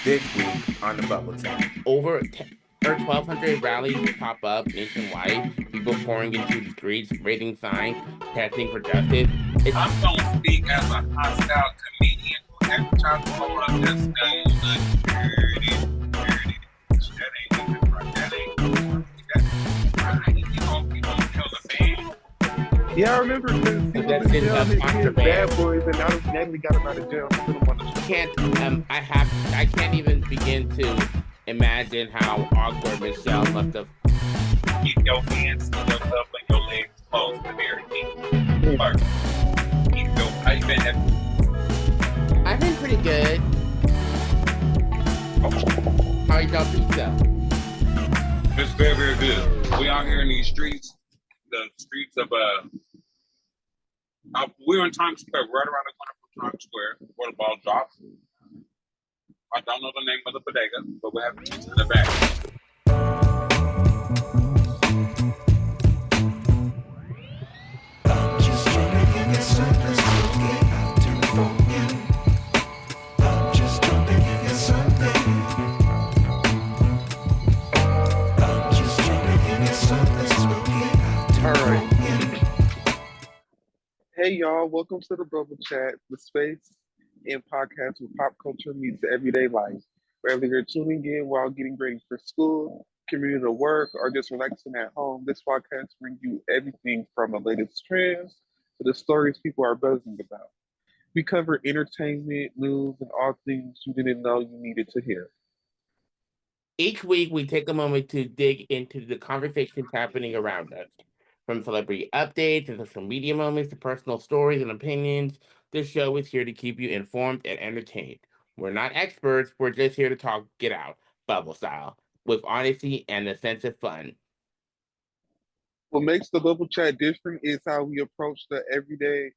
This week on the Bubble Chat, over 10 or 1,200 rallies pop up nationwide, people pouring into the streets, raising signs, testing for justice. It's I'm gonna speak as a hostile comedian who every time someone just dirty. That ain't even right. That ain't you gonna kill the man. Yeah, I remember because he was in possession jail of and his contraband. bad boys, and now Natalie got him out of jail and put him on the show. I can't even begin to imagine how awkward Michelle must have. Keep your hands to yourself and your legs closed and everything. First, how you been? I've been pretty good. How you got pizza? It's very, very good. We out here in these streets, the streets of we're in Times Square, right around the corner from Times Square, where the ball drops. I don't know the name of the bodega, but we have the pizza in the back. Hey y'all, welcome to the Bubble Chat, the space and podcast where pop culture meets everyday life. Whether you're tuning in while getting ready for school, commuting to work, or just relaxing at home, this podcast brings you everything from the latest trends to the stories people are buzzing about. We cover entertainment, news, and all things you didn't know you needed to hear. Each week, we take a moment to dig into the conversations happening around us. From celebrity updates and social media moments to personal stories and opinions, this show is here to keep you informed and entertained. We're not experts, we're just here to talk it out, bubble style, with honesty and a sense of fun. What makes the Bubble Chat different is how we approach every day.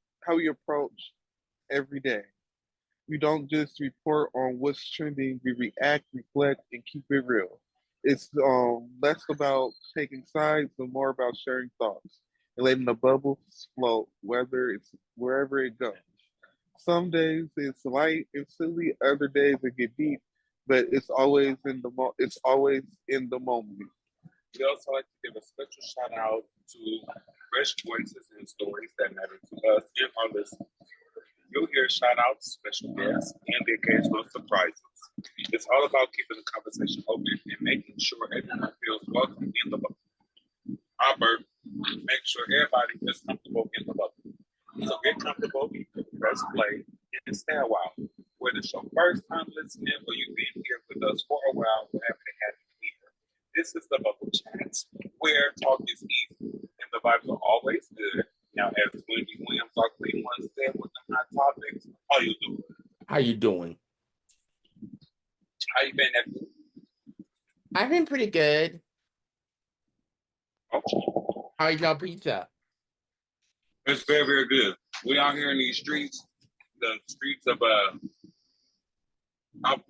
We don't just report on what's trending, we react, reflect, and keep it real. It's less about taking sides and more about sharing thoughts and letting the bubbles float, whether it's wherever it goes. Some days it's light and silly, other days it get deep, but it's always in the moment. We also like to give a special shout out to fresh voices and stories that matter to us and our listeners. You'll hear shout outs, special guests, and the occasional surprises. It's all about keeping the conversation open and making sure everyone feels welcome in the bubble. Albert, make sure everybody is comfortable in the bubble. So get comfortable, press play, and stay a while. Whether it's your first time listening or you've been here with us for a while, whatever they have to hear. This is the Bubble Chats, where talk is easy and the vibes are always good. Now, as Wendy Williams, our Queen once said with the hot topics, how you doing? How you doing? How you been? I've been pretty good. Okay. How you got pizza? It's very, very good. We out here in these streets, the streets of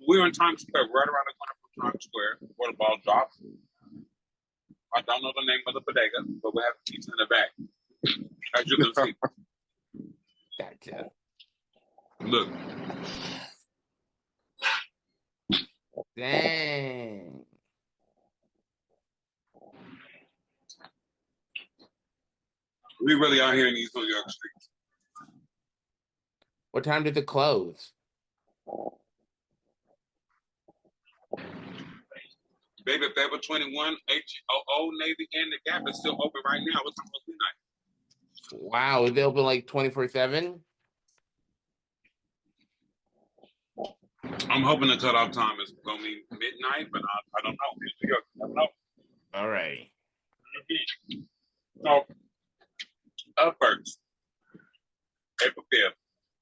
we're in Times Square, right around the corner from Times Square, where the ball drops. I don't know the name of the bodega, but we have pizza in the back. As you can see. Gotcha. Look. Dang. We really out here in these New York streets. What time did it close? Baby, Forever 21, Old Navy, and the Gap is still open right now. What's supposed to be night? Wow, is it open like 24/7? I'm hoping the cutoff time is going to be midnight, but I don't know. New York, I don't know. All right. So, up first, April 5th,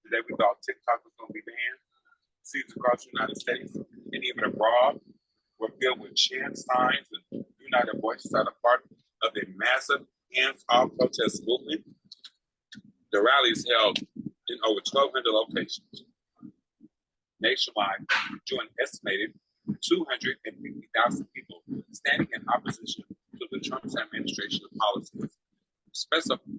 the day we thought TikTok was going to be banned, cities across the United States and even abroad were filled with chant signs and united voices are a part of a massive hands-off protest movement. The rallies held in over 1,200 locations nationwide, drew an estimated 250,000 people standing in opposition to the Trump administration policies. Specifically,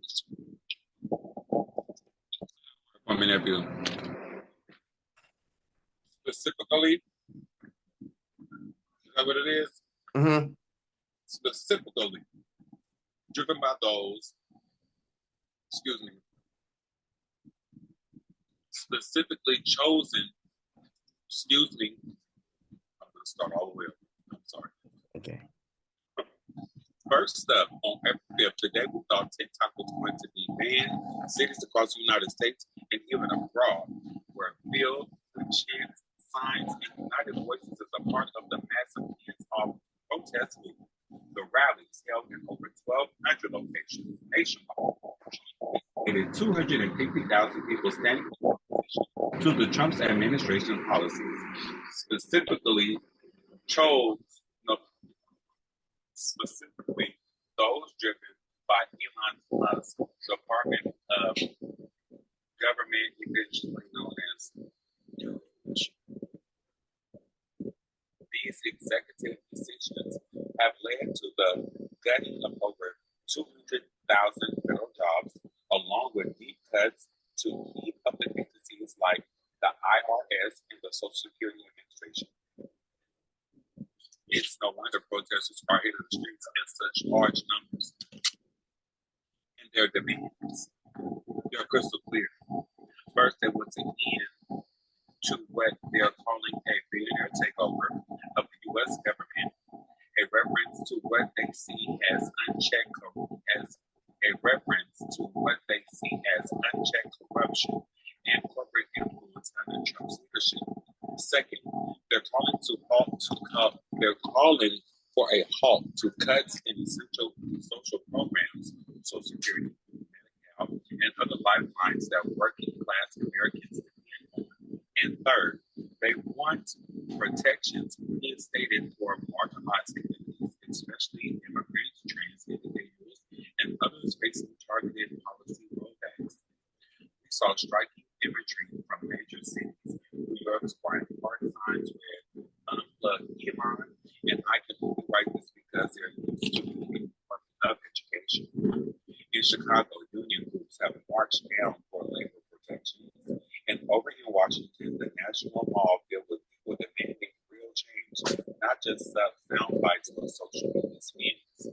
know what it is? Mm-hmm. Specifically driven by those, specifically chosen, I'm going to start all the way up. I'm sorry. Okay. First up, on April 5th, today we thought TikTok was going to be banned. Cities across the United States and even abroad were filled with chants, signs, and united voices as a part of the massive hands-off protest movement. The rallies held in over 1,200 locations nationwide. It is 250,000 people standing in opposition to the Trump's administration policies, specifically those driven by Elon Musk's Department of Government, eventually known as DOGE. These executive decisions have led to the gutting of over 200,000 federal jobs, along with deep cuts to key public agencies like the IRS and the Social Security Administration. It's no wonder protesters are hitting the streets in such large numbers. And their demands, they're crystal clear. First, they want to end to what they're calling a billionaire takeover of the U.S. government, a reference to what they see as unchecked corruption and corporate influence under Trump's leadership. Second, they're calling for a halt to cuts in essential social programs, Social Security, Medicaid, and other lifelines that working class Americans depend on. And third, they want protections reinstated for marginalized communities, especially immigrants, trans individuals, and others facing targeted policy rollbacks. We saw striking imagery from major cities. New York's Brian Park signs with unplug Elon, and I can only write this because they're used to being of education. In Chicago, union groups have marched down for labor protections. And over in Washington, the National Mall filled with people demanding real change, not just sound bites or social media spins.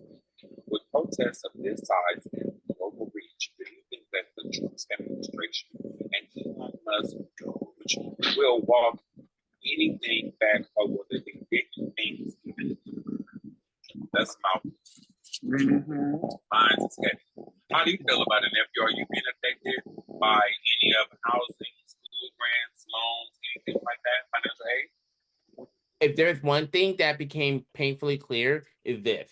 With protests of this size and global reach, do you think that the Trump administration and Elon Musk will walk anything back, or will they be big things even? That's my mine is heavy. How do you feel about it, nephew? Are you being affected by any of housing, school grants, loans, anything like that, financial aid? If there's one thing that became painfully clear, is this.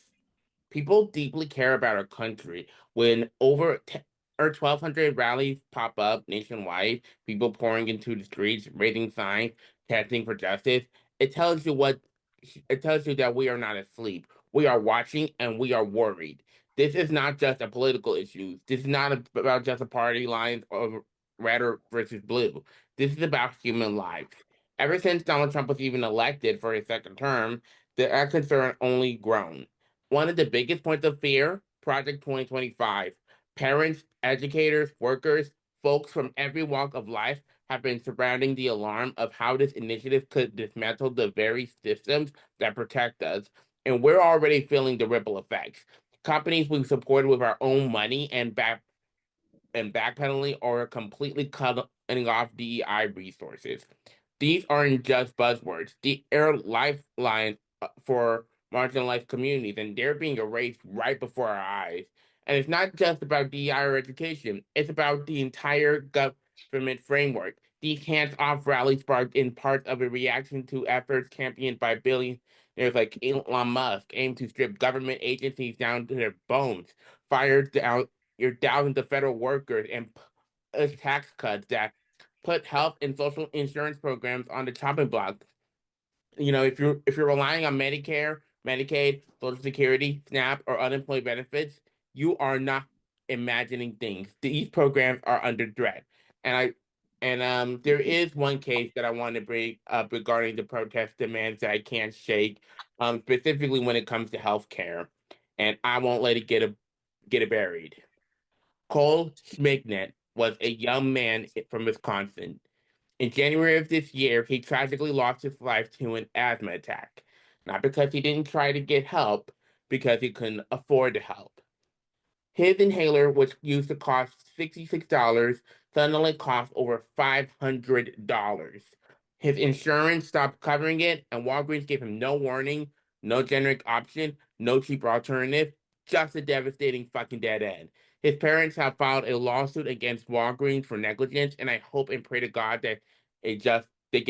People deeply care about our country. When over 1,200 rallies pop up nationwide, people pouring into the streets, raising signs, chanting for justice, it tells you that we are not asleep. We are watching and we are worried. This is not just a political issue. This is not about just a party lines of red versus blue. This is about human lives. Ever since Donald Trump was even elected for his second term, the concern only grown. One of the biggest points of fear, Project 2025. Parents, educators, workers, folks from every walk of life have been surrounding the alarm of how this initiative could dismantle the very systems that protect us. And we're already feeling the ripple effects. Companies we've supported with our own money and backpedaling or completely cutting off DEI resources. These aren't just buzzwords. They are lifelines for marginalized communities, and they're being erased right before our eyes. And it's not just about DEI or education. It's about the entire government framework. These hands-off rallies sparked in part of a reaction to efforts championed by billionaires like Elon Musk, aimed to strip government agencies down to their bones, fire down your thousands of federal workers, and tax cuts that put health and social insurance programs on the chopping block. If you're relying on Medicare, Medicaid, Social Security, SNAP, or unemployment benefits, you are not imagining things. These programs are under threat. And there is one case that I want to bring up regarding the protest demands that I can't shake, specifically when it comes to health care. And I won't let it get it buried. Cole Schmignet was a young man from Wisconsin. In January of this year, he tragically lost his life to an asthma attack. Not because he didn't try to get help, because he couldn't afford to help. His inhaler, which used to cost $66, suddenly cost over $500. His insurance stopped covering it, and Walgreens gave him no warning, no generic option, no cheaper alternative, just a devastating fucking dead end. His parents have filed a lawsuit against Walgreens for negligence, and I hope and pray to God that they get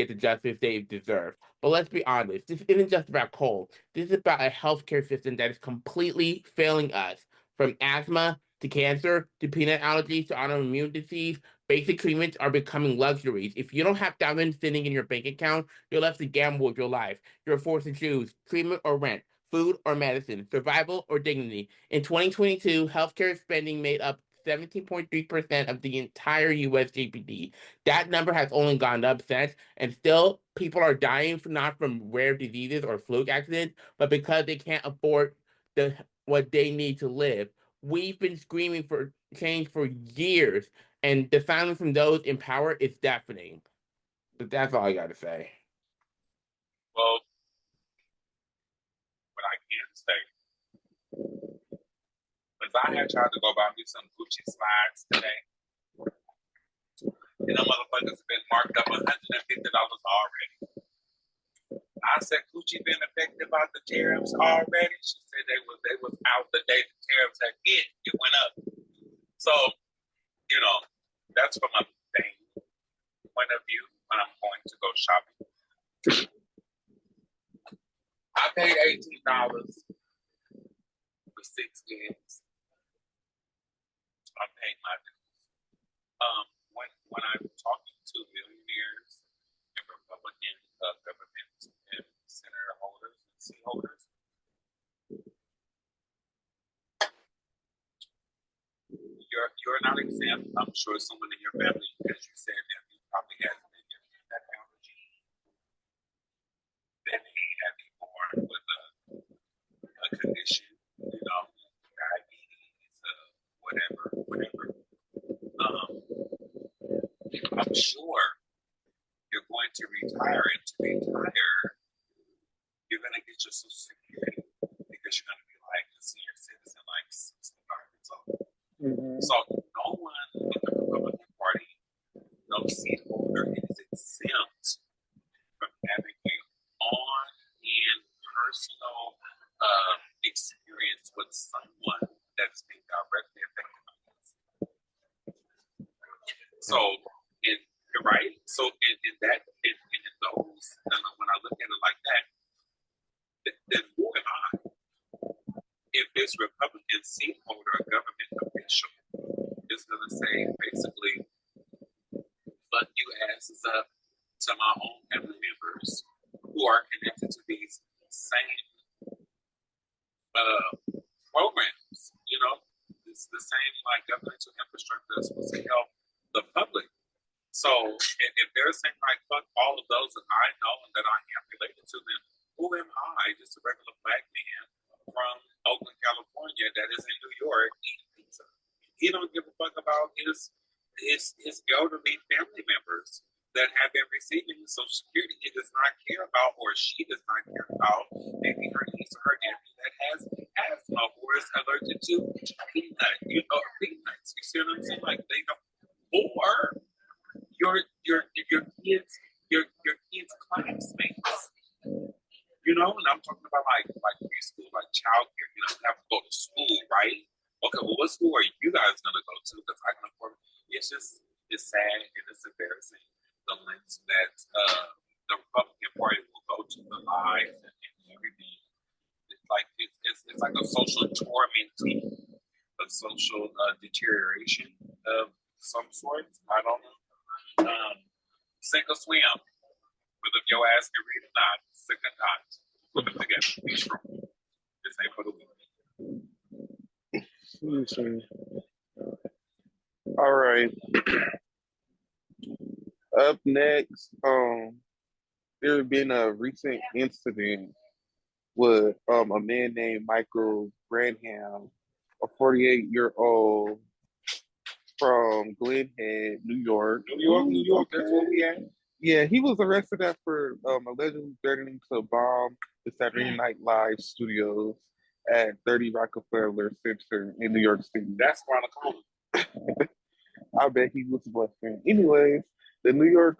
the justice they deserve. But let's be honest, this isn't just about Cole. This is about a healthcare system that is completely failing us. From asthma to cancer to peanut allergies to autoimmune disease, basic treatments are becoming luxuries. If you don't have thousands sitting in your bank account, you're left to gamble with your life. You're forced to choose treatment or rent, food or medicine, survival or dignity. In 2022, healthcare spending made up 17.3% of the entire US GDP. That number has only gone up since, and still people are dying not from rare diseases or fluke accidents, but because they can't afford what they need to live. We've been screaming for change for years, and the silence from those in power is deafening. But that's all I got to say. Well, what I can say is I had tried to go buy me some Gucci slides today, and them motherfuckers have been marked up $150 already. I said Gucci been affected by the tariffs already. She said they was out the day the tariffs had hit. It went up. So, you know, that's from a thing point of view when I'm going to go shopping. I paid $18 for 6 gigs. I paid my dues. When I'm talking to millionaires and Republican government and senator holders and seat holders, you're not exempt. I'm sure someone in your family, as you said, probably has been in that allergy. Then he had been born with a condition, you know, diabetes, whatever. I'm sure you're going to retire, and to retire, you're going to get your Social Security because you're going to be like a senior citizen, like 65 years old. Mm-hmm. So no one in the Republican Party, no seat holder is exempt from having an on-hand personal experience with someone that is being directly affected by this. So, you're right. So, in those, when I look at it like that, then who am I? If this Republican seat holder, a government official, is going to say basically, fuck you asses up to my own family members who are connected to these same programs, you know, it's the same like governmental infrastructure that's supposed to help the public. So if they're saying like fuck all of those that I know and that I am related to, then who am I? Just a regular black man from Oakland, California, that is in New York eating pizza. He don't give a fuck about his elderly family members that have been receiving Social Security. He does not care about, or she does not care about, maybe her niece or her nephew that has asthma or is allergic to peanuts. You see what I'm saying? Like they don't, or your kids classmates. You know, and I'm talking about like preschool, like childcare. You know, you have to go to school, right? Okay, well, what school are you guys gonna go to? Because I can afford. It's sad and it's embarrassing the lengths that the Republican Party will go to, the lies and everything. It's like a social tormenting, a social deterioration of some sort. I don't know. Sink or swim. Whether your ass can read or not, sink or not, put them together. Be strong. This ain't for the weak. All right. Up next, there had been a recent incident with a man named Michael Branham, a 48-year-old from Glen Head, New York. New York, that's where we at. Yeah, he was arrested after allegedly threatening to bomb the Saturday Night Live studios at 30 Rockefeller Center in New York City. That's why the call. I bet he was bluffing. Anyways, the New York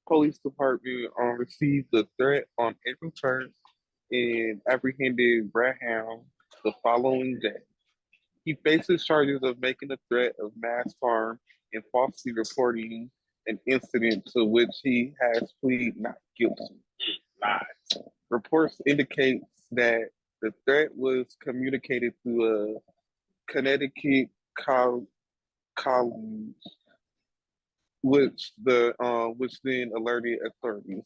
police department received the threat on April 1st and apprehended Braham the following day. He faces charges of making a threat of mass harm and falsely reporting an incident to which he has pleaded not guilty. Lies. Reports indicate that the threat was communicated through a Connecticut college, which then alerted authorities.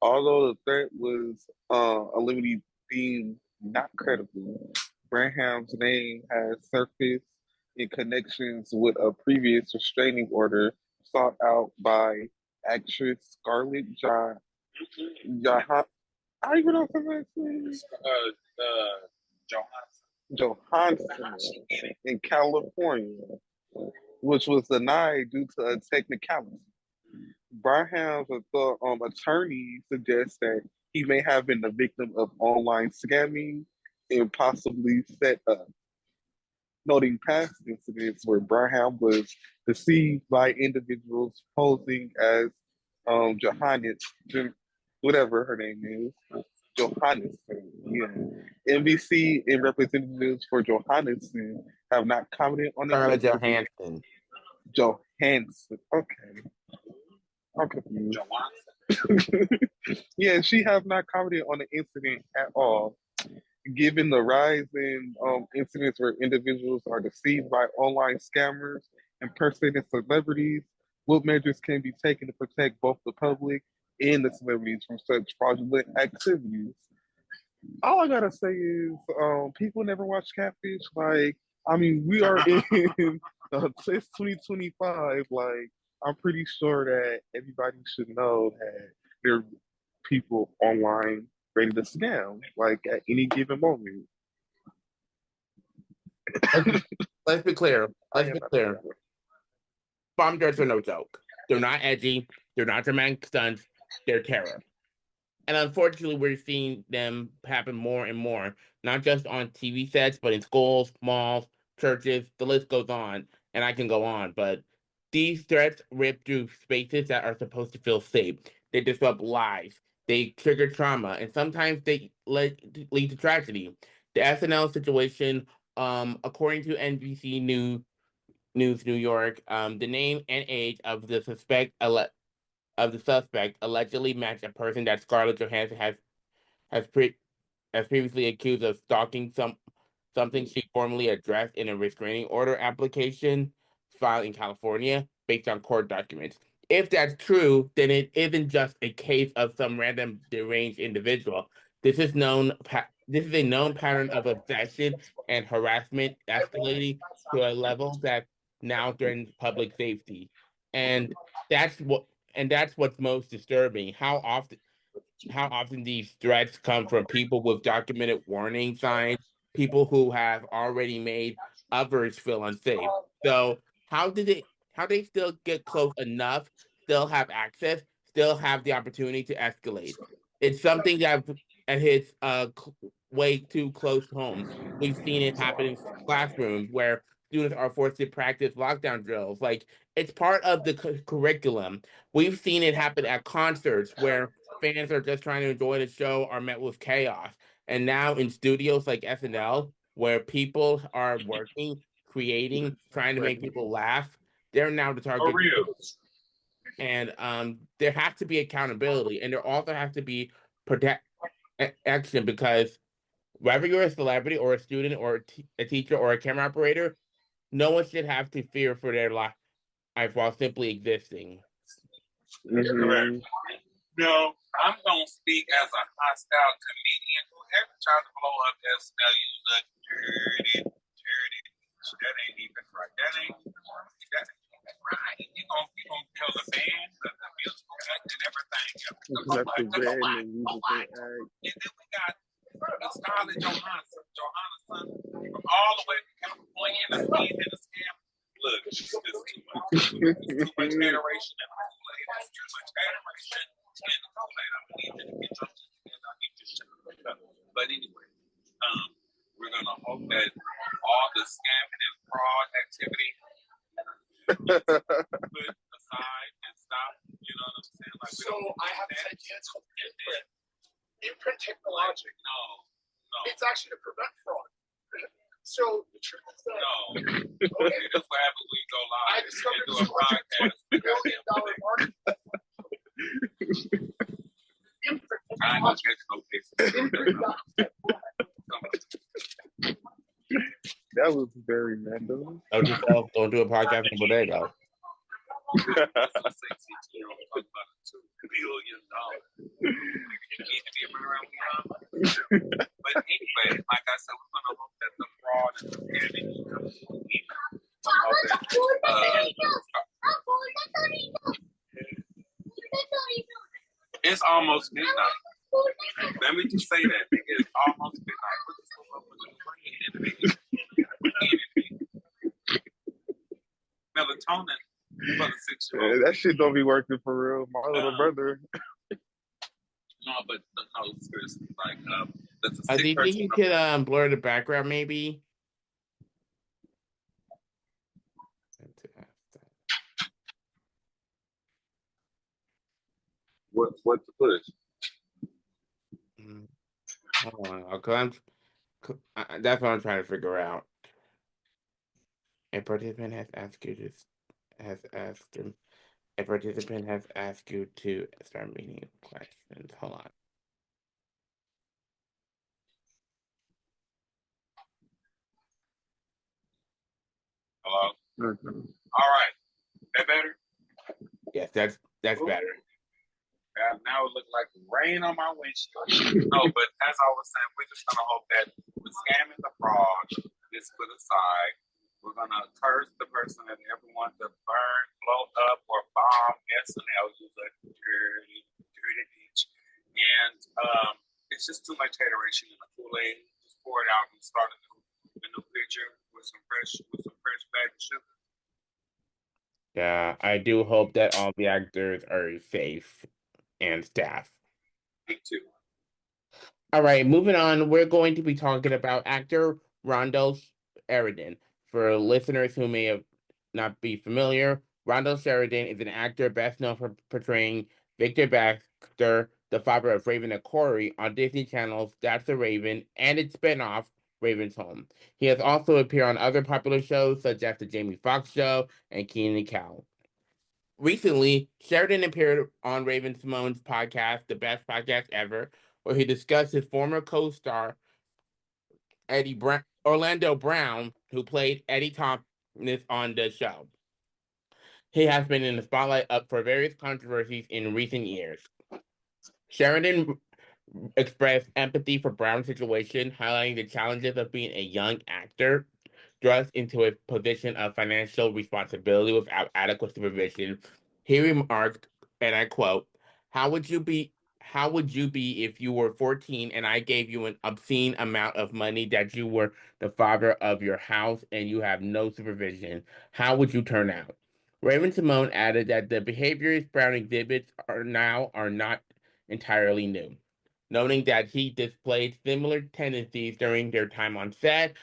Although the threat was ultimately deemed not credible, Branham's name has surfaced in connections with a previous restraining order sought out by actress Scarlett Johansson. How you pronounce her name? Johansson in California, which was denied due to a technicality. Braham's attorney suggests that he may have been the victim of online scamming and possibly set up, noting past incidents where Braham was deceived by individuals posing as Johannes, whatever her name is, Johannesson. Yeah. NBC and representatives for Johannesson have not commented on the Scarlett incident. Johansson. Johansson. Okay. I'm confused. Yeah, she have not commented on the incident at all. Given the rise in incidents where individuals are deceived by online scammers, impersonating celebrities, what measures can be taken to protect both the public and the celebrities from such fraudulent activities? All I gotta say is, people never watch Catfish. Like, I mean, we are in it's 2025. Like, I'm pretty sure that everybody should know that there are people online ready to scam, like at any given moment. Let's be clear. I Let's am be not clear. Bomb threats are no joke. They're not edgy. They're not dramatic stunts. They're terror. And unfortunately, we're seeing them happen more and more, not just on TV sets, but in schools, malls, churches, the list goes on, and I can go on. But these threats rip through spaces that are supposed to feel safe. They disrupt lives. They trigger trauma, and sometimes they lead to tragedy. The SNL situation, according to NBC News New York, the name and age of the suspect allegedly matched a person that Scarlett Johansson has pre- has previously accused of stalking something she formally addressed in a restraining order application filed in California based on court documents. If that's true, then it isn't just a case of some random deranged individual. This is a known pattern of obsession and harassment escalating to a level that now threatens public safety. And that's what that's what's most disturbing. How often these threats come from people with documented warning signs, people who have already made others feel unsafe. So how they still get close enough, still have access, still have the opportunity to escalate? It's something that hits way too close home. We've seen it happen in classrooms where students are forced to practice lockdown drills. Like, it's part of the curriculum. We've seen it happen at concerts where fans are just trying to enjoy the show are met with chaos. And now in studios like SNL, where people are working, creating, trying to make people laugh, they're now the For target. real. And there has to be accountability, and there also has to be protect action, because whether you're a celebrity or a student or a teacher or a camera operator, no one should have to fear for their life while simply existing. Correct. No, I'm gonna speak as a hostile comedian who ever tried to blow up SNL. You look dirty. That ain't even right. That ain't even right. You gonna tell the band, the musical act, and everything. And then we got Scarlett Johansson from all the way to California and the scam. Look, it's too much. It's too much hateration and Kool-Aid too much adoration in the Kool-Aid. I need you to get your and I need you to shut up. But anyway, we're gonna hope that all the scamming and fraud activity put aside and stop. You know what I'm saying? Like, so I have this idea. It's called imprint technology. No. It's actually to prevent fraud. So the truth is that Okay, that's what happens when you go live. I discovered do a podcast. $2 billion market. Imprint I ain't gonna catch no cases. That was very random. Don't do a podcast in Bodega. $2 billion. You need to be around. But anyway, like I said, we're gonna hope that the fraud and the scamming comes to an end. It's almost midnight. Let me just say that. It's almost midnight. Melatonin for the 6-year-old. That shit don't be working for real. My little brother. No, but no, seriously, like that's a I sick think person. you could blur the background maybe. What to push? Hold on, that's what I'm trying to figure out. A participant has asked you to start meeting questions. Hold on. Hello. Mm-hmm. All right. That better? Yes, that's better. Now it looks like rain on my windshield. No, but as I was saying, we're just gonna hope that the scam and the fraud is put aside. We're gonna curse the person that ever wants to burn, blow up, or bomb SNL. Use a dirty bitch. And it's just too much hateration in the Kool-Aid. Just pour it out and start a new picture with some fresh baby sugar. Yeah, I do hope that all the actors are safe and staff. Me too. All right, moving on. We're going to be talking about actor Rondo Sheridan. For listeners who may have not be familiar, Rondo Sheridan is an actor best known for portraying Victor Baxter, the father of Raven and Corey, on Disney Channel's That's the Raven and its spinoff, Raven's Home. He has also appeared on other popular shows such as The Jamie Foxx Show and Kenan and Kel. Recently, Sheridan appeared on Raven Simone's podcast, The Best Podcast Ever, where he discussed his former co-star Orlando Brown, who played Eddie Thomas on the show. He has been in the spotlight up for various controversies in recent years. Sheridan expressed empathy for Brown's situation, highlighting the challenges of being a young actor thrust into a position of financial responsibility without adequate supervision. He remarked, and I quote, how would you be if you were 14 and I gave you an obscene amount of money that you were the father of your house and you have no supervision? How would you turn out? Raven Simone added that the behaviors Brown exhibits are not entirely new, noting that he displayed similar tendencies during their time on set,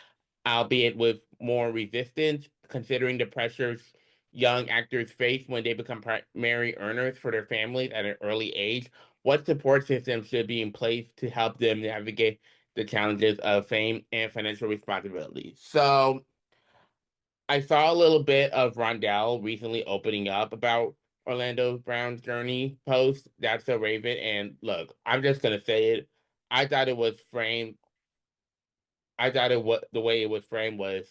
albeit with more resistance, considering the pressures young actors face when they become primary earners for their families at an early age. What support systems should be in place to help them navigate the challenges of fame and financial responsibility? So, I saw a little bit of Rondell recently opening up about Orlando Brown's journey post. That's a Raven. And look, I'm just going to say it. I thought it was framed the way it was framed was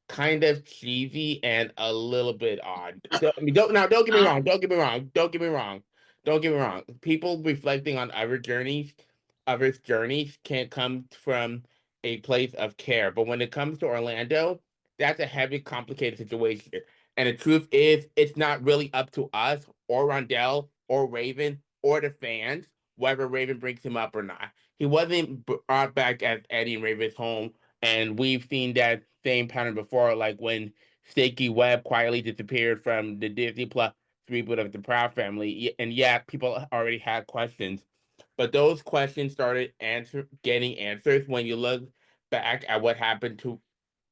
kind of cheesy and a little bit odd. Don't get me wrong. Don't get me wrong. Don't get me wrong. Don't get me wrong. People reflecting on others' journeys can't come from a place of care. But when it comes to Orlando, that's a heavy, complicated situation. And the truth is, it's not really up to us or Rondell or Raven or the fans whether Raven brings him up or not. He wasn't brought back as Eddie in Raven's Home, and we've seen that same pattern before, like when Stakey Webb quietly disappeared from the Disney Plus reboot of the Proud Family, and yeah, people already had questions, but those questions started getting answers when you look back at what happened to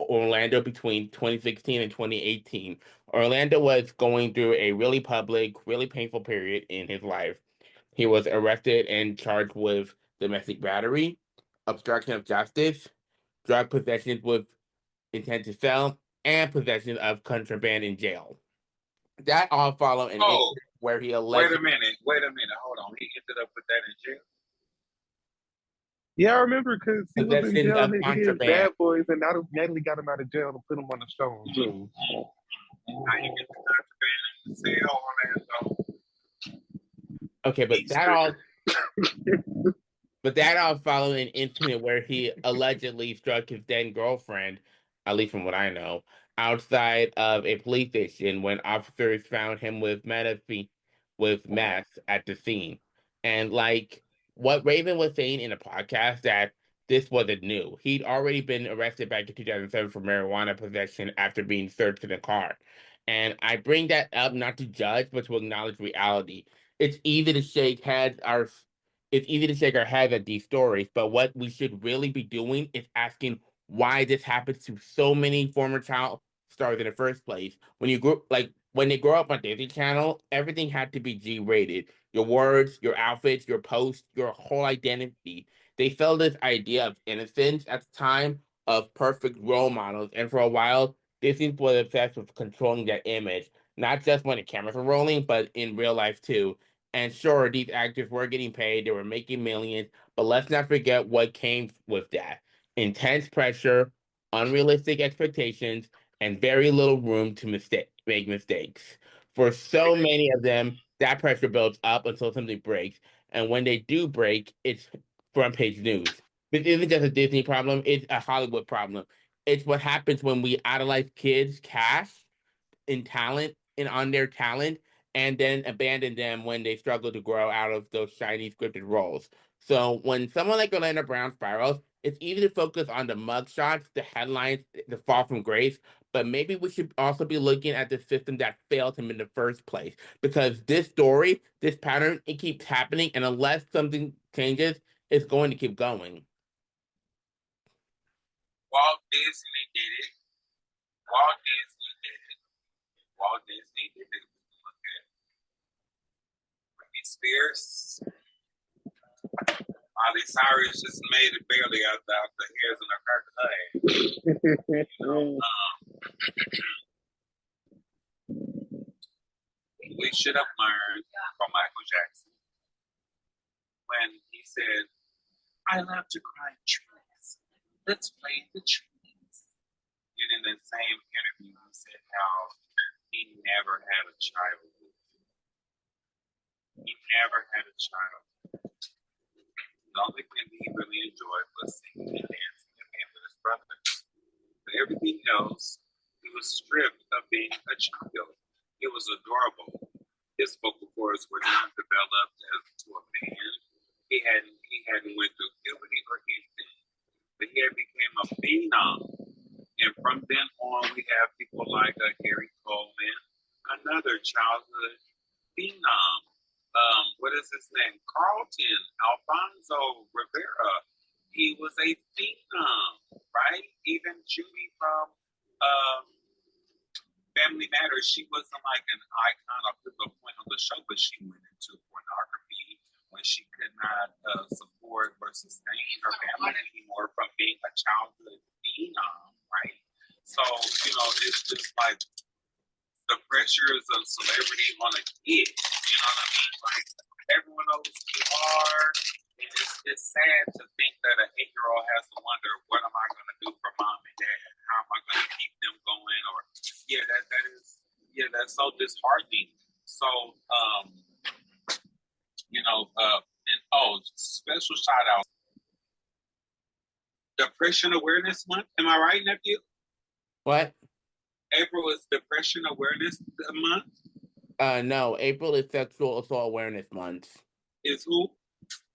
Orlando between 2016 and 2018. Orlando was going through a really public, really painful period in his life. He was arrested and charged with domestic battery, obstruction of justice, drug possession with intent to sell, and possession of contraband in jail. That all followed an Oh, incident where he wait a allegedly minute. Wait a minute. Hold on. He ended up with that in jail. Yeah, I remember because he was in possession jail of and he did contraband. Bad Boys, and now Natalie got him out of jail and put him on the show too. How you get the contraband in the cell, Orlando? Okay, Easter. but that all followed an incident where he allegedly struck his then girlfriend, at least from what I know, outside of a police station when officers found him with meth at the scene. And like what Raven was saying in a podcast that this wasn't new. He'd already been arrested back in 2007 for marijuana possession after being searched in a car. And I bring that up not to judge, but to acknowledge reality. It's easy to shake heads our it's easy to shake our heads at these stories, but what we should really be doing is asking why this happens to so many former child stars in the first place. When they grow up on Disney Channel, everything had to be G-rated. Your words, your outfits, your posts, your whole identity. They felt this idea of innocence at the time of perfect role models, and for a while, Disney was obsessed with controlling that image, not just when the cameras were rolling, but in real life too. And sure, these actors were getting paid, they were making millions, but let's not forget what came with that. Intense pressure, unrealistic expectations, and very little room to make mistakes. For so many of them, that pressure builds up until something breaks. And when they do break, it's front page news. This isn't just a Disney problem, it's a Hollywood problem. It's what happens when we idolize kids' cast in talent and on their talent and then abandon them when they struggle to grow out of those shiny scripted roles. So when someone like Orlando Brown spirals, it's easy to focus on the mugshots, the headlines, the fall from grace, but maybe we should also be looking at the system that failed him in the first place. Because this story, this pattern, it keeps happening, and unless something changes, it's going to keep going. Walt Disney did it. Walt Disney did it. Walt Disney did it. Look at Britney Spears. Miley Cyrus just made it barely out the hairs in her head. We should have learned from Michael Jackson when he said, "I love to climb trees. Let's play the trees." And in the same interview, he said how he never had a child. He never had a child. The only thing he really enjoyed was singing and dancing and being with his brothers. But everything else, he was stripped of being a child. It was adorable. His vocal cords were not developed as to a man. He hadn't went through puberty or anything. But he had became a phenom. And from then on, we have people like Gary Coleman, another childhood phenom. What is his name? Carlton Alfonso Rivera. He was a phenom, right? Even Judy from Family Matters, she wasn't like an icon or pivotal point on the show, but she went into pornography when she could not support or sustain her family anymore from being a childhood phenom, right? So, it's just like the pressures of celebrity on a kid. You know what I mean? Like everyone knows who you are. And it's sad to think that an 8-year-old has to wonder, what am I going to do for mom and dad? How am I going to keep them going? Or that's so disheartening. So special shout out. Depression Awareness Month. Am I right, nephew? What? April is Depression Awareness Month. No, April is Sexual Assault Awareness Month. Is who?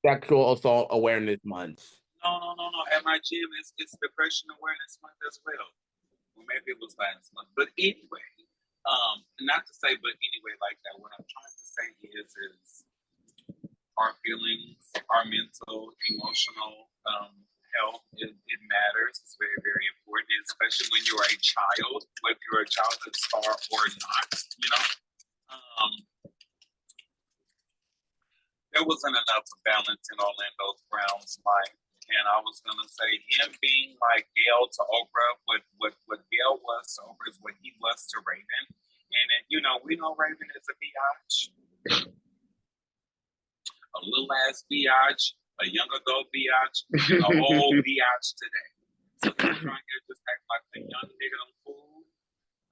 Sexual Assault Awareness Month. No. At my gym, it's Depression Awareness Month as well. Well, maybe it was last month. But anyway, Not to say, but anyway, like that. What I'm trying to say is our feelings, our mental, emotional health, it matters. It's very, very important, especially when you're a child, whether you're a childhood star or not. You know, there wasn't enough balance in Orlando Brown's life. And I was gonna say him being like Gail to Oprah, what Gail was to Oprah is what he was to Raven. And you know, we know Raven is a biatch, a little ass biatch, a young adult biatch, and a whole biatch today. So he's trying to just act like a young nigga on food,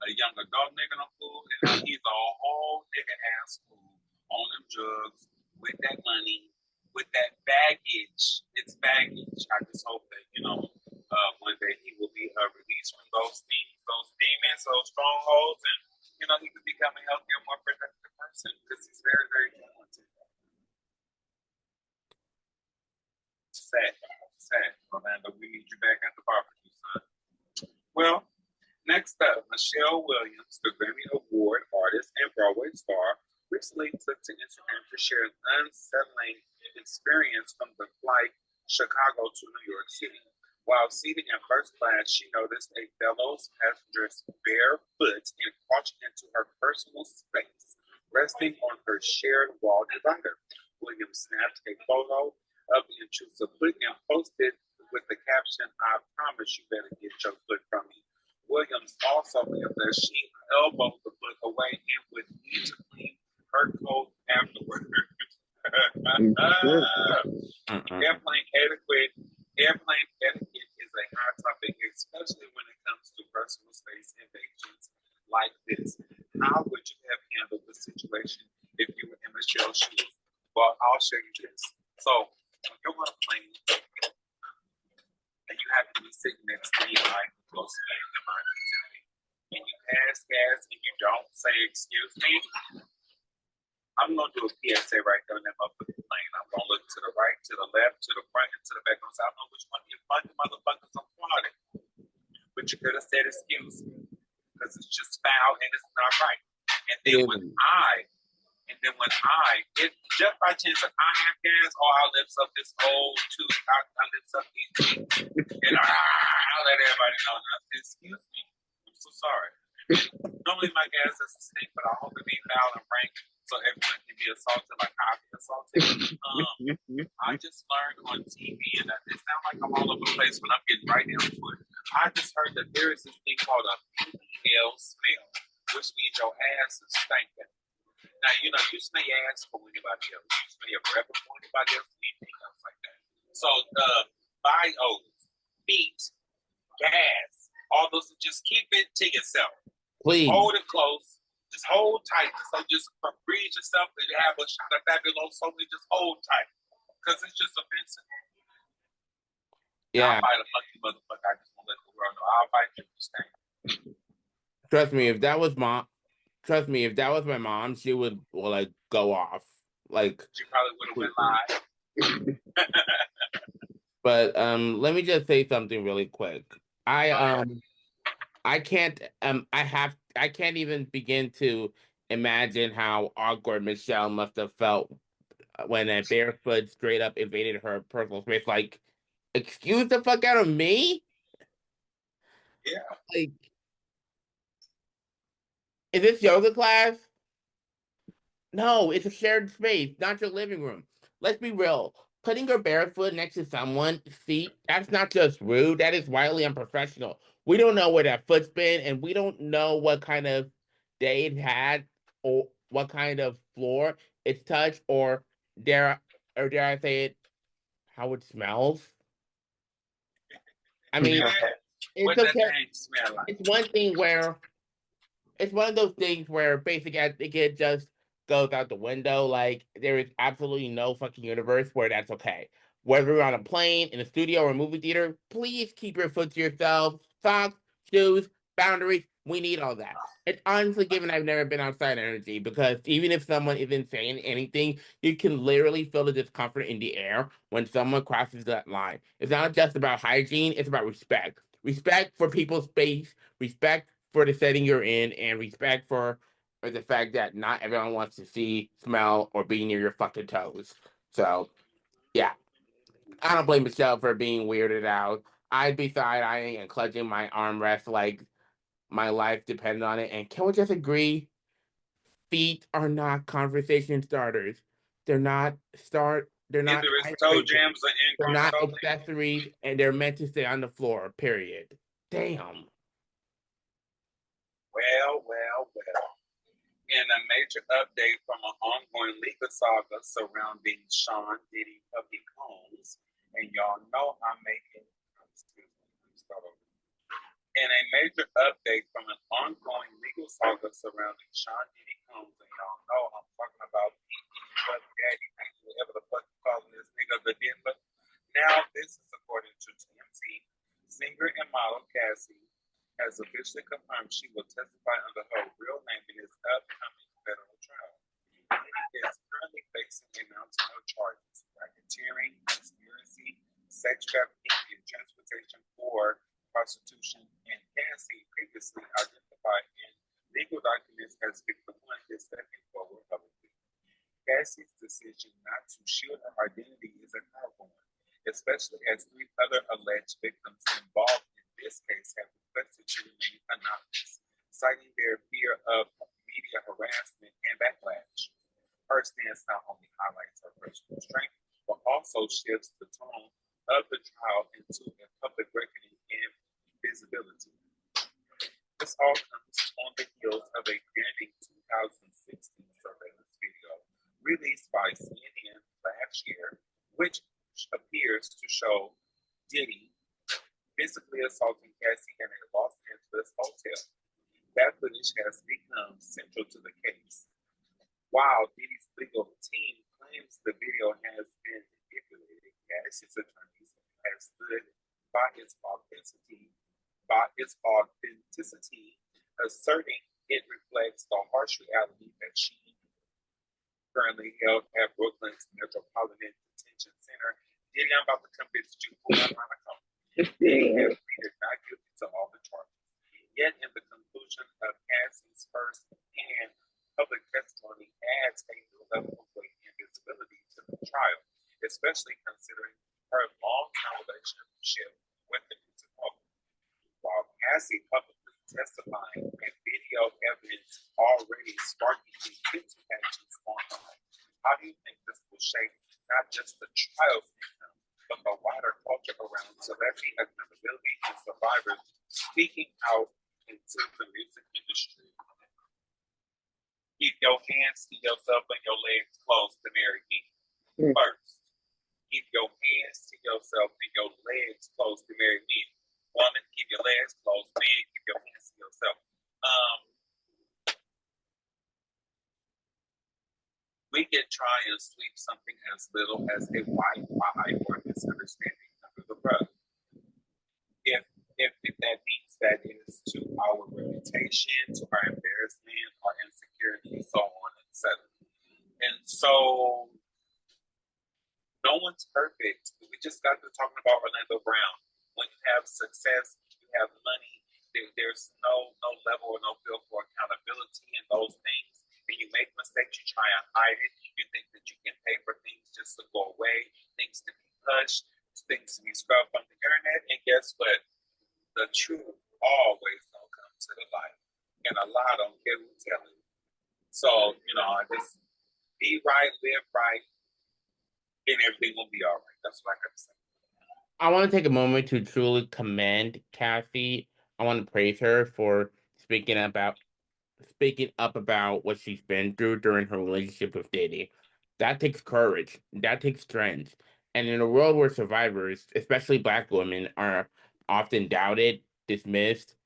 a young adult nigga on food, and now he's a whole nigga ass fool on them drugs with that money, with that baggage. It's baggage. I just hope that, you know, one day he will be released from those things, those demons, those strongholds, and, you know, he could become a healthier, more productive person because he's very, very talented. Sad, Orlando. We need you back at the barbecue, son. Well, next up, Michelle Williams, the Grammy Award artist and Broadway star, recently took to Instagram to share an unsettling experience from the flight Chicago to New York City. While seated in first class, she noticed a fellow passenger's bare foot encroaching into her personal space, resting on her shared wall divider. Williams snapped a photo of the intrusive foot and posted with the caption, "I promise you better get your foot from me." Williams also revealed that she elbowed the foot away and would need to clean her coat afterward. Airplane etiquette is a hot topic, especially when it comes to personal space invasions like this. How would you have handled the situation if you were in Michelle's shoes? Well, I'll show you this. So, when you're on a plane and you happen to be sitting next to me, like close to me in my vicinity, and you pass gas and you don't say excuse me, I'm gonna do a PSA right there in that motherfucking plane. I'm gonna look to the right, to the left, to the front, and to the back. I don't know which one of you fucking motherfuckers I'm plotting. But you could have said excuse me, because it's just foul and it's not right. And then when if just by chance if I have gas, I lift up this old tooth, I lift up these teeth, and I'll let everybody know. Now, excuse me, I'm so sorry. Normally my gas doesn't stink, but I hope it be foul and rank so everyone can be assaulted like I've been assaulted. I just learned on TV, and it sounds like I'm all over the place, but I'm getting right down to it. I just heard that there is this thing called a PL smell, which means your ass is stinking. Now, you know, you smell your ass for anybody else. You smell your breath for anybody else, anything else like that. So, bios, feet, gas, all those, just keep it to yourself. Please. Hold it close. Just hold tight. So just breathe yourself and you have a shot of Fabuloso, so just hold tight. Because it's just offensive. Yeah. I'll fight a fucking motherfucker. I just want to let the world know. I'll fight you for staying. Trust me, if that was my mom, she would like go off. Like she probably would have went live. But let me just say something really quick. I can't even begin to imagine how awkward Michelle must have felt when a barefoot straight up invaded her personal space. Like, excuse the fuck out of me? Yeah. Like, is this yoga class? No, it's a shared space, not your living room. Let's be real. Putting your barefoot next to someone's feet, that's not just rude, that is wildly unprofessional. We don't know where that foot's been, and we don't know what kind of day it had, or what kind of floor it's touched, or dare I say it, how it smells. I mean, it's okay. It's one thing where it's one of those things where basic etiquette just goes out the window. Like, there is absolutely no fucking universe where that's okay. Whether you're on a plane, in a studio, or a movie theater, please keep your foot to yourself. Socks, shoes, boundaries, we need all that. It's honestly given I've never been outside energy, because even if someone isn't saying anything, you can literally feel the discomfort in the air when someone crosses that line. It's not just about hygiene, it's about respect. Respect for people's space, respect for the setting you're in and respect for the fact that not everyone wants to see, smell, or be near your fucking toes. So, yeah. I don't blame Michelle for being weirded out. I'd be side-eyeing and clutching my armrest like my life depended on it. And can we just agree? Feet are not conversation starters. They're not Either it's toe icebreakers. jams or They're not incarnate. accessories, and they're meant to stay on the floor, period. Damn. Well. In a major update from an ongoing legal saga surrounding Sean Diddy Puppy Combs, and y'all know I'm making. Excuse me, let me start over. In a major update from an ongoing legal saga surrounding Sean Diddy Combs, and y'all know I'm talking about Puff Daddy, whatever the fuck you calling this nigga, the Denver. Now, this is according to TMZ. Singer and model Cassie has officially confirmed she will testify under her real name in his upcoming federal trial. He is currently facing a mountain of charges: racketeering, conspiracy, sex trafficking, and transportation for prostitution. And Cassie, previously identified in legal documents as victim one, is stepping forward publicly. Cassie's decision not to shield her identity is a powerful one, especially as 3 other alleged victims involved in this case have requested to remain anonymous, citing their fear of media harassment and backlash. Her stance not only highlights her personal strength, but also shifts the tone of the trial into a public reckoning and visibility. This all comes on the heels of a branding 2016 surveillance video released by CNN last year, which appears to show Diddy physically assaulting Cassie in a Los Angeles hotel. That footage has become central to the case. While Diddy's legal team claims the video has been manipulated, Cassie's attorneys have stood by its authenticity, asserting it reflects the harsh reality that she currently held at Brooklyn's Metropolitan Detention Center. Diddy, I'm about to come visit you. Diddy has pleaded not guilty to all the charges. Yet, in the conclusion of Cassie's first and public testimony, adds a new level of weight and visibility to the trial, especially considering her long-term relationship with the music mogul. While Cassie publicly testifying and video evidence already sparking intense reactions online, how do you think this will shape not just the trial's income, but the wider culture around celebrity accountability and survivors speaking out into the music industry? Keep your hands to yourself and your legs closed to marry me. First, keep your hands to yourself and your legs closed to marry me. Woman, keep your legs closed. Man, keep your hands to yourself. We can try and sweep something as little as a white lie or misunderstanding under the rug. If that means that is to our reputation, to our embarrassment, our insecurity, so on and so on. And so, no one's perfect. We just got to talking about Orlando Brown. When you have success, you have money, there's no level or no feel for accountability in those things. And you make mistakes, you try and hide it. You think that you can pay for things just to go away, things to be hushed, things to be scrubbed on the internet. And guess what? The truth always gonna come to the light. And a lie don't care who tell it. So, I just be right, live right, and everything will be all right. That's what I got to say. I want to take a moment to truly commend Cassie. I want to praise her for speaking up about what she's been through during her relationship with Diddy. That takes courage. That takes strength. And in a world where survivors, especially Black women, are often doubted, dismissed,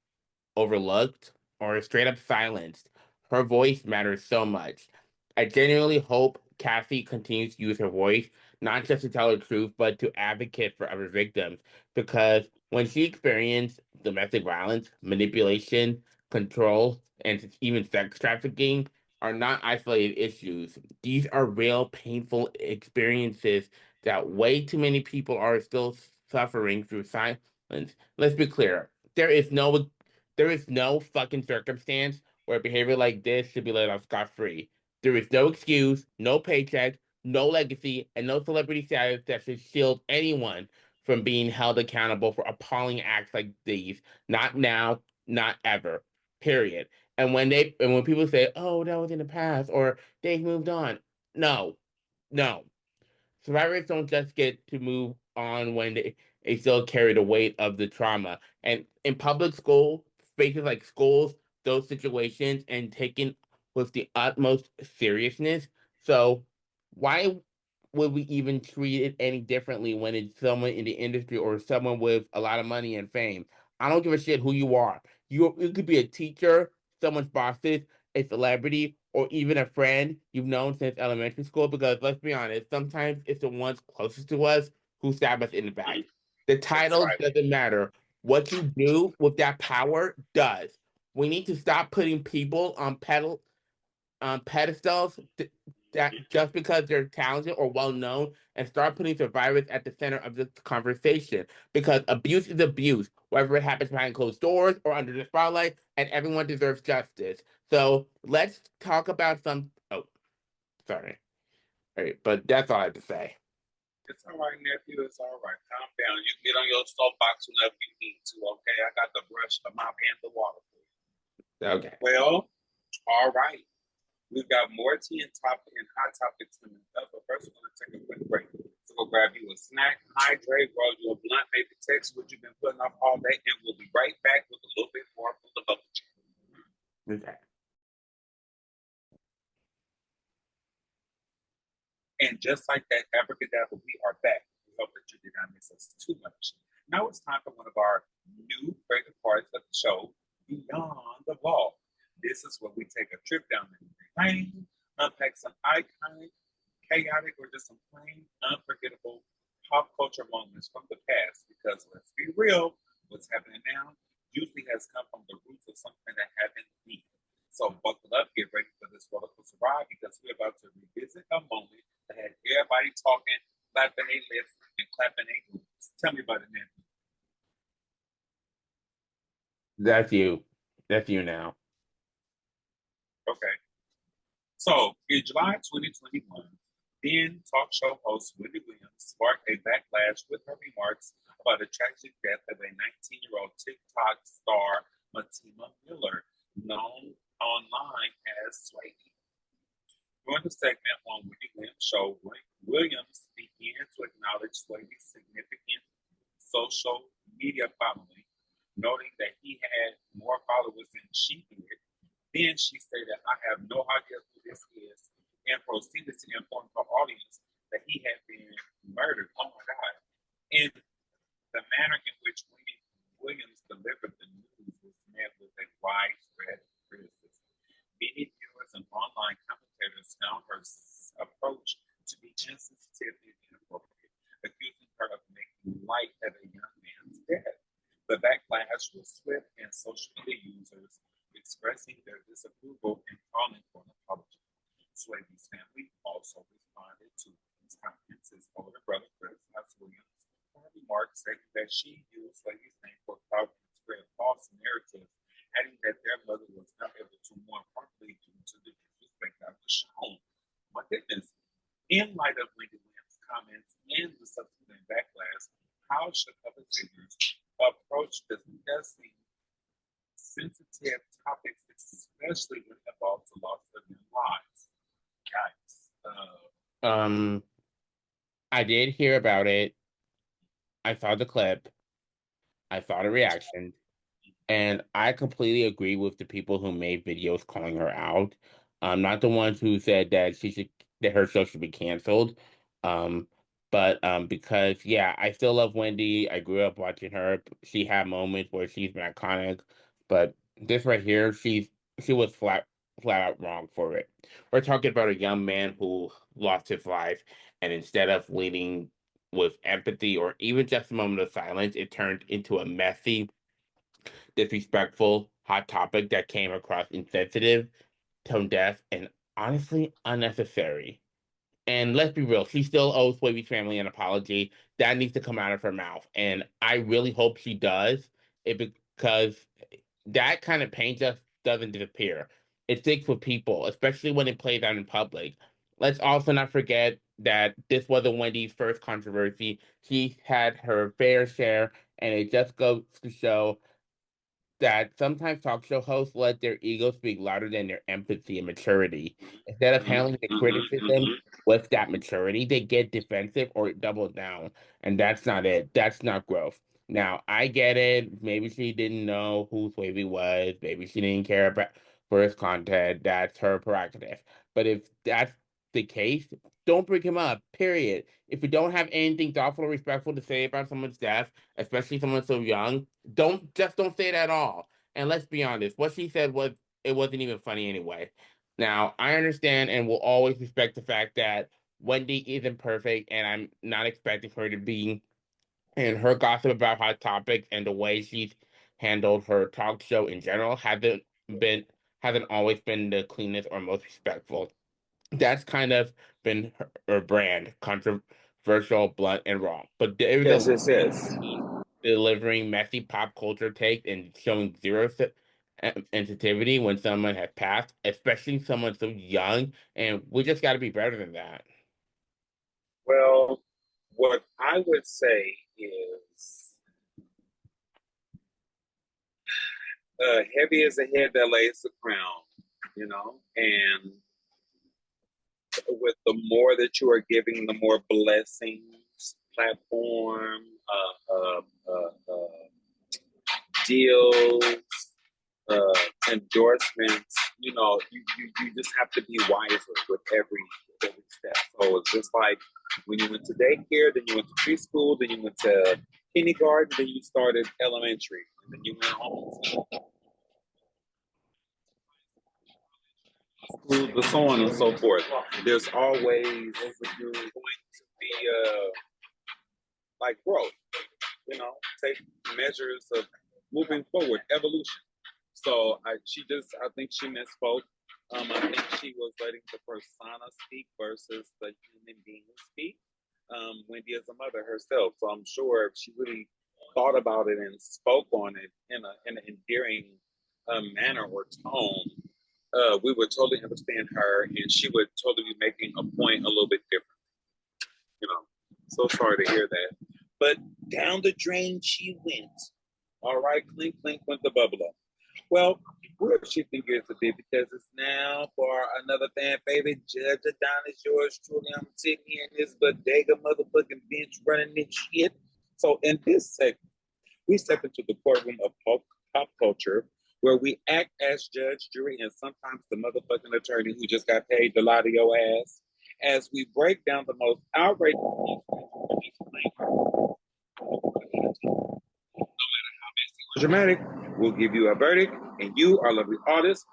overlooked, or straight up silenced, her voice matters so much. I genuinely hope Cassie continues to use her voice, not just to tell the truth, but to advocate for other victims. Because when she experienced domestic violence, manipulation, control, and even sex trafficking are not isolated issues. These are real, painful experiences that way too many people are still suffering through silence. Let's be clear. There is no There is no fucking circumstance where behavior like this should be let off scot-free. There is no excuse, no paycheck, no legacy, and no celebrity status that should shield anyone from being held accountable for appalling acts like these. Not now, not ever. Period. And when people say, "Oh, that was in the past," or "They've moved on," no, no. Survivors don't just get to move on when they still carry the weight of the trauma. And in public school spaces like schools, those situations and taken with the utmost seriousness. So why would we even treat it any differently when it's someone in the industry or someone with a lot of money and fame? I don't give a shit who you are. You could be a teacher, someone's bosses, a celebrity, or even a friend you've known since elementary school, because let's be honest, sometimes it's the ones closest to us who stab us in the back. The That's title right. doesn't matter. What you do with that power does. We need to stop putting people on pedestals that just because they're talented or well known, and start putting survivors at the center of this conversation, because abuse is abuse, whether it happens behind closed doors or under the spotlight, and everyone deserves justice. So let's talk about some. Oh, sorry. All right, but that's all I have to say. It's all right, nephew. It's all right. Calm down. You can get on your soapbox whenever you need to, okay? I got the brush, the mop, and the water for you. Okay. Well, all right. We've got more tea and hot topics coming up, but first we're going to take a quick break. So go grab you a snack, hydrate, roll you a blunt, maybe text what you've been putting off all day, and we'll be right back with a little bit more from the bubble chat. Okay. And just like that, abracadabra, we are back. We hope that you did not miss us too much. Now it's time for one of our new favorite parts of the show, Beyond the Ball. This is where we take a trip down memory lane, unpack some iconic, chaotic, or just some plain unforgettable pop culture moments from the past. Because let's be real, what's happening now usually has come from the roots of something that happened then. So buckle up, get ready for this roller coaster ride, because we're about to revisit a moment that had everybody talking, clapping their lips, and clapping their hands. Tell me about it, man. That's you. That's you now. Okay. So in July 2021, then talk show host Wendy Williams sparked a backlash with her remarks about the tragic death of a 19-year-old TikTok star, Matima Miller, known online as Sway. During the segment on Wendy Williams' show, Williams began to acknowledge Sway's significant social media following, noting that he had more followers than she did. Then she stated, "I have no idea who this is," and proceeded to inform her audience that he had been murdered. Oh my God. And the manner in which Williams delivered the news was met with a widespread criticism. Many viewers and online commentators found her approach to be insensitive and inappropriate, accusing her of making light of a young man's death. The backlash was swift, and social media users expressing their disapproval and calling for an apology. Sway's family also responded to his older brother, Chris Williams, for her remarks, stating that she used Sway's name for clout and spread false narratives, adding that their mother was unable to mourn properly due to the disrespect that was shown. My goodness. In light of Wendy Williams' comments and the subsequent backlash, how should public figures approach discussing sensitive topics, especially when it involves the loss of their lives? Guys, I did hear about it. I saw the clip. I saw the reaction. And I completely agree with the people who made videos calling her out. Not the ones who said that her show should be canceled. Um, but because yeah, I still love Wendy. I grew up watching her. She had moments where she's been iconic, but this right here, she was flat out wrong for it. We're talking about a young man who lost his life, and instead of leading with empathy or even just a moment of silence, it turned into a messy, disrespectful, hot topic that came across insensitive, tone deaf, and honestly unnecessary. And let's be real, she still owes Wavy's family an apology. That needs to come out of her mouth. And I really hope she does it, because that kind of pain just doesn't disappear. It sticks with people, especially when it plays out in public. Let's also not forget that this wasn't Wendy's first controversy. She had her fair share, and it just goes to show that sometimes talk show hosts let their ego speak louder than their empathy and maturity. Instead of handling the criticism with that maturity, they get defensive or double down. And that's not it. That's not growth. Now, I get it. Maybe she didn't know who Swavey was. Maybe she didn't care about for his content. That's her prerogative. But if that's the case, don't bring him up, period. If you don't have anything thoughtful or respectful to say about someone's death, especially someone so young, don't say it at all. And let's be honest, what she said was it wasn't even funny anyway. Now, I understand and will always respect the fact that Wendy isn't perfect, and I'm not expecting her to be. And her gossip about hot topics and the way she's handled her talk show in general been hasn't always been the cleanest or most respectful. That's kind of been her brand, controversial, blunt, and raw. But there is a Yes, yes, yes. delivering messy pop culture take and showing zero sensitivity when someone has passed, especially someone so young. And we just got to be better than that. Well, what I would say is heavy is the head that lays the crown, and with the more that you are giving, the more blessings, platform, deals, endorsements. You just have to be wiser with every step. So it's just like when you went to daycare, then you went to preschool, then you went to kindergarten, then you started elementary, and then you went home to so on and so forth. There's always going to be like growth, take measures of moving forward, evolution. So I think she misspoke. I think she was letting the persona speak versus the human being speak. Wendy is a mother herself, so I'm sure if she really thought about it and spoke on it in an endearing manner or tone, we would totally understand her, and she would totally be making a point a little bit different. So sorry to hear that. But down the drain she went. All right, clink, clink went the bubbler. Well, we're shifting gears a bit because it's now for another fan favorite, Judge Adonis, yours truly. I'm sitting here in this bodega motherfucking bench running this shit. So in this segment, we step into the courtroom of pop culture where we act as judge, jury, and sometimes the motherfucking attorney who just got paid to lie to your ass as we break down the most outrageous dramatic, we'll give you a verdict, and you, our lovely artists,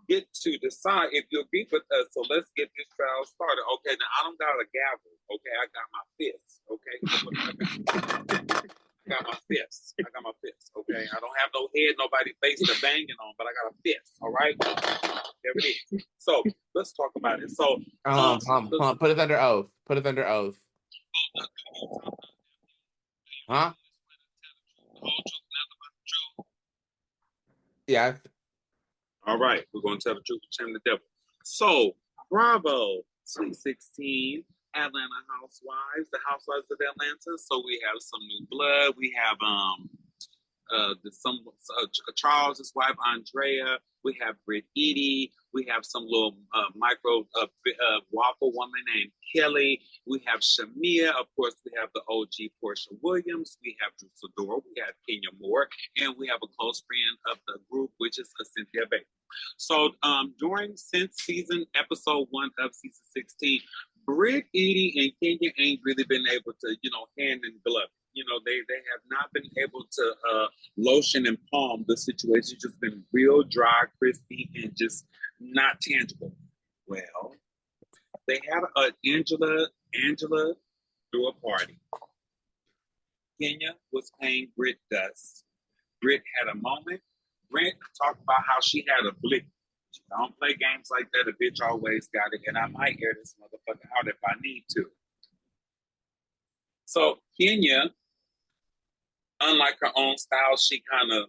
get to decide if you agree with us. So let's get this trial started. Okay, now I don't got a gavel. Okay, I got my fist. Okay, I got my fist. Okay, I don't have no head, nobody face to banging on, but I got a fist. All right, there it is. So let's talk about it. So, put us under oath. Put us under oath. Huh? Yes. All right, we're going to tell the truth and shame the devil. So, bravo, Sweet 16, Atlanta Housewives, the Housewives of Atlanta. So we have some new blood. We have Charles's wife Andrea. We have Britt Edie. We have some little micro waffle woman named Kelly. We have Shamia. Of course, we have the OG Portia Williams. We have Drew Sidora. We have Kenya Moore. And we have a close friend of the group, which is Cynthia Baker. So since season episode 1 of season 16, Britt Edie and Kenya ain't really been able to, hand in glove. They have not been able to lotion and palm the situation. It's just been real dry, crispy, and just not tangible. Well, they had Angela threw a party. Kenya was paying Britt dust. Britt had a moment. Britt talked about how she had a blick. She don't play games like that. A bitch always got it, and I might air this motherfucker out if I need to. So Kenya, unlike her own style, she kind of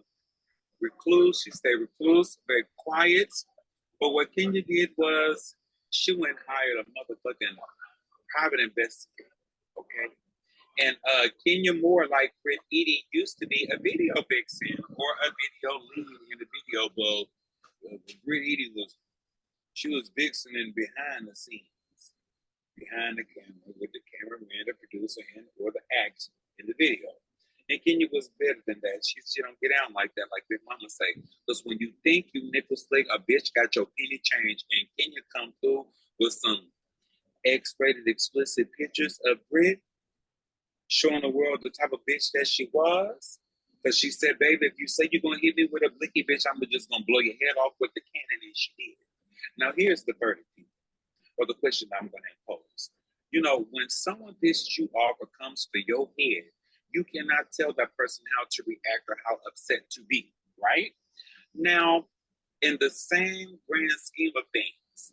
recluse. She stayed recluse, very quiet. But what Kenya did was she went and hired a motherfucking private investigator. Okay. And Kenya Moore, like Britt Eady, used to be a video vixen or a video lead in the video. Well, Britt Eady was vixening behind the scenes, behind the camera, with the cameraman, the producer, and or the actor in the video. And Kenya was better than that. She don't get down like that, like Big Mama say. Because when you think you nickel slick, a bitch got your penny change, and Kenya come through with some X-rated explicit pictures of Britt, showing the world the type of bitch that she was. Because she said, baby, if you say you're going to hit me with a blicky bitch, I'm just going to blow your head off with the cannon. And she did. Now, here's the verdict, or the question I'm going to impose. You know, when someone pisses you off or comes for your head, you cannot tell that person how to react or how upset to be, right? Now, in the same grand scheme of things,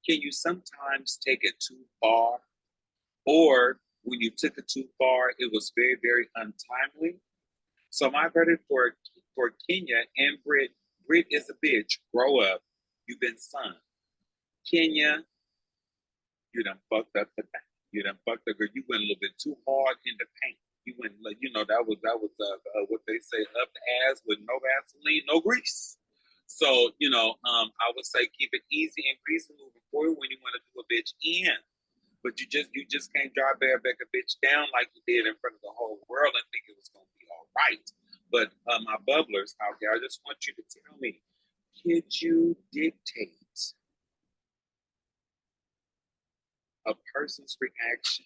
can you sometimes take it too far? Or when you took it too far, it was very, very untimely. So my verdict for Kenya and Britt is a bitch. Grow up. You've been son. Kenya, you done fucked up the thing. You done fucked up. You went a little bit too hard in the paint. You went, you know, that was what they say, up the ass with no Vaseline, no grease. So, you know, I would say keep it easy and greasy moving forward when you want to do a bitch in. But you just can't drive bareback a bitch down like you did in front of the whole world and think it was going to be all right. But my bubblers out there, I just want you to tell me, could you dictate a person's reaction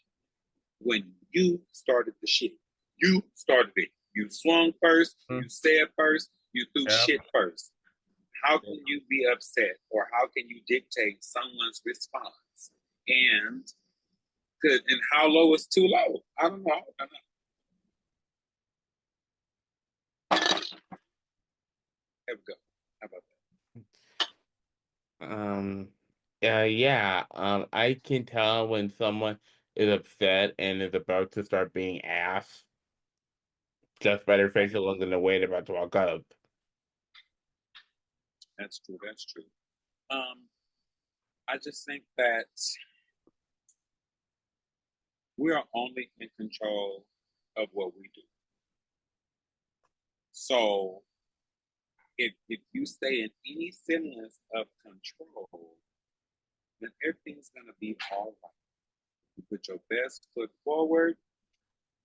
when you started the shit? You started it. You swung first, you said first, you threw shit first. How can you be upset, or how can you dictate someone's response? And how low is too low? I don't know. There we go. How about that? I can tell when someone is upset and is about to start being ass just by their facial look and the way they're about to walk up. That's true. That's true. I just think that we are only in control of what we do. So if you stay in any semblance of control, then everything's going to be all right. You put your best foot forward,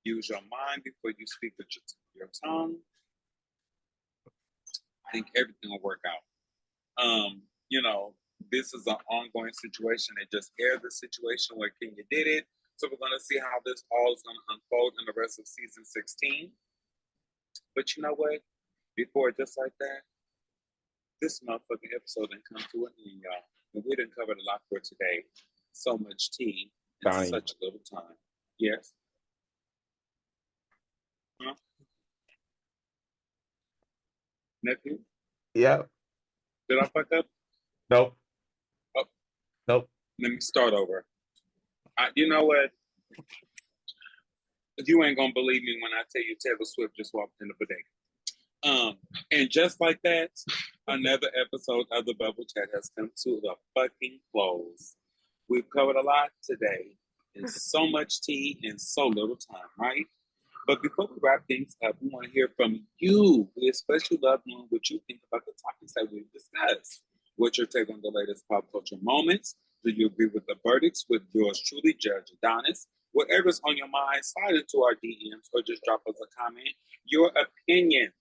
use your mind before you speak with your tongue. I think everything will work out. You know, this is an ongoing situation. They just aired the situation where Kenya did it. So we're going to see how this all is going to unfold in the rest of season 16. But you know what? Before just like that, this motherfucking episode didn't come to an end, y'all. And we didn't cover a lot for today. So much tea in Donnie. such a little time. Yes. Huh? Nephew? Yep. Did I fuck up? Nope. Oh. Nope. Let me start over. You know what? You ain't gonna believe me when I tell you Taylor Swift just walked in the bodega. And just like that, another episode of the Bubble Chat has come to the fucking close. We've covered a lot today, and so much tea in so little time, right? But before we wrap things up, we want to hear from you, the especially loved one, what you think about the topics that we've discussed. What's your take on the latest pop culture moments? Do you agree with the verdicts with yours truly, Judge Adonis? Whatever's on your mind, slide into our DMs or just drop us a comment. Your opinions,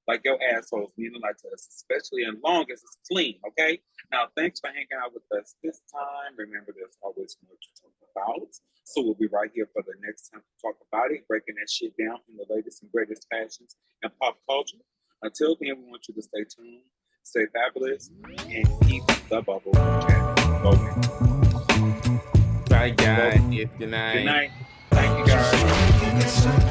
like your assholes, mean a lot to us, especially as long as it's clean, okay? Now, thanks for hanging out with us this time. Remember, there's always more to talk about. So we'll be right here for the next time to talk about it, breaking that shit down in the latest and greatest fashions and pop culture. Until then, we want you to stay tuned, stay fabulous, and keep the bubble chat going. Bye, guys. Good night. Good night. Thank you, guys.